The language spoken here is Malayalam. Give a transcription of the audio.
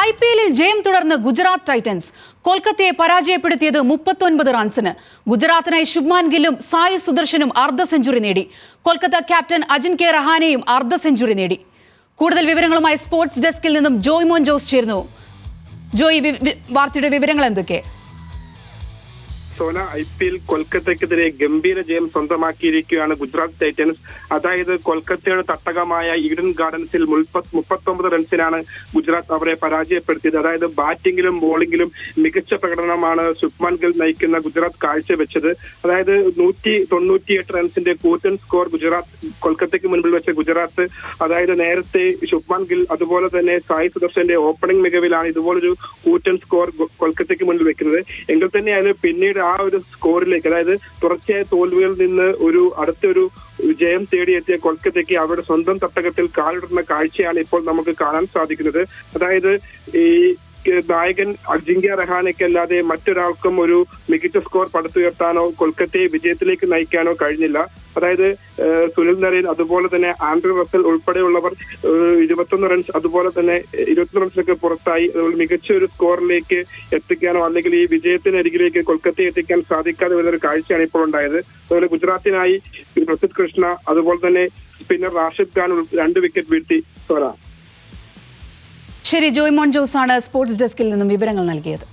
IPL ജയം തുടർന്ന് ഗുജറാത്ത് ടൈറ്റൻസ് കൊൽക്കത്തയെ പരാജയപ്പെടുത്തിയത് 39 റൺസിന്. ഗുജറാത്തിനായി ശുഭ്മാൻ ഗില്ലും സായി സുദർശനും അർദ്ധ സെഞ്ചുറി നേടി. കൊൽക്കത്ത ക്യാപ്റ്റൻ അജിൻക്യ രഹാനെയും അർദ്ധ സെഞ്ചുറി നേടി. കൂടുതൽ വിവരങ്ങളുമായി സ്പോർട്സ് ഡെസ്കിൽ നിന്നും ജോയ് മോൻ ജോസ് ചേർന്നു. ജോയ്, വാർത്തയുടെ വിവരങ്ങൾ എന്തൊക്കെ? സോന, IPL കൊൽക്കത്തയ്ക്കെതിരെ ഗംഭീര ജയം സ്വന്തമാക്കിയിരിക്കുകയാണ് ഗുജറാത്ത് ടൈറ്റൻസ്. അതായത് കൊൽക്കത്തയുടെ തട്ടകമായ ഈഡൻ ഗാർഡൻസിൽ 39 റൺസിനാണ് ഗുജറാത്ത് അവരെ പരാജയപ്പെടുത്തിയത്. അതായത് ബാറ്റിംഗിലും ബോളിംഗിലും മികച്ച പ്രകടനമാണ് ശുഭ്മാൻ ഗിൽ നയിക്കുന്ന ഗുജറാത്ത് കാഴ്ചവെച്ചത്. അതായത് 198 റൺസിന്റെ കൂറ്റൻ സ്കോർ കൊൽക്കത്തയ്ക്ക് മുൻപിൽ വെച്ച ഗുജറാത്ത്, അതായത് നേരത്തെ ശുഭ്മാൻ ഗിൽ അതുപോലെ തന്നെ സായി സുദർശന്റെ ഓപ്പണിംഗ് മികവിലാണ് ഇതുപോലൊരു കൂറ്റൻ സ്കോർ കൊൽക്കത്തയ്ക്ക് മുൻപിൽ വെക്കുന്നത്. എങ്കിൽ തന്നെ അതിന് പിന്നീട് ആ ഒരു സ്കോറിലേക്ക്, അതായത് തുടർച്ചയായ തോൽവികളിൽ നിന്ന് അടുത്തൊരു ജയം തേടിയെത്തിയ കൊൽക്കത്തയ്ക്ക് അവരുടെ സ്വന്തം തട്ടകത്തിൽ കാലിടുന്ന കാഴ്ചയാണ് ഇപ്പോൾ നമുക്ക് കാണാൻ സാധിക്കുന്നത്. അതായത് ഈ നായകൻ അജിൻക്യ രഹാനെക്കല്ലാതെ മറ്റൊരാൾക്കും ഒരു മികച്ച സ്കോർ പടുത്തുയർത്താനോ കൊൽക്കത്തയെ വിജയത്തിലേക്ക് നയിക്കാനോ കഴിഞ്ഞില്ല. അതായത് സുനിൽ നരേൻ അതുപോലെ തന്നെ ആൻഡ്രൂ റസൽ ഉൾപ്പെടെയുള്ളവർ 21 റൺസ് അതുപോലെ തന്നെ 21 റൺസൊക്കെ പുറത്തായി. മികച്ച ഒരു സ്കോറിലേക്ക് എത്തിക്കാനോ അല്ലെങ്കിൽ ഈ വിജയത്തിനരികിലേക്ക് കൊൽക്കത്തയെ എത്തിക്കാൻ സാധിക്കാതെ വരുന്നൊരു കാഴ്ചയാണ് ഇപ്പോൾ ഉണ്ടായത്. അതുപോലെ ഗുജറാത്തിനായി പ്രസിദ്ധ് കൃഷ്ണ അതുപോലെ തന്നെ സ്പിന്നർ റാഷിദ് ഖാൻ 2 വിക്കറ്റ് വീഴ്ത്തി. സോന, ശരി, ജോയ് മോൻ ജോസ് ആണ് സ്പോർട്സ് ഡെസ്കിൽ നിന്നും വിവരങ്ങൾ നൽകിയത്.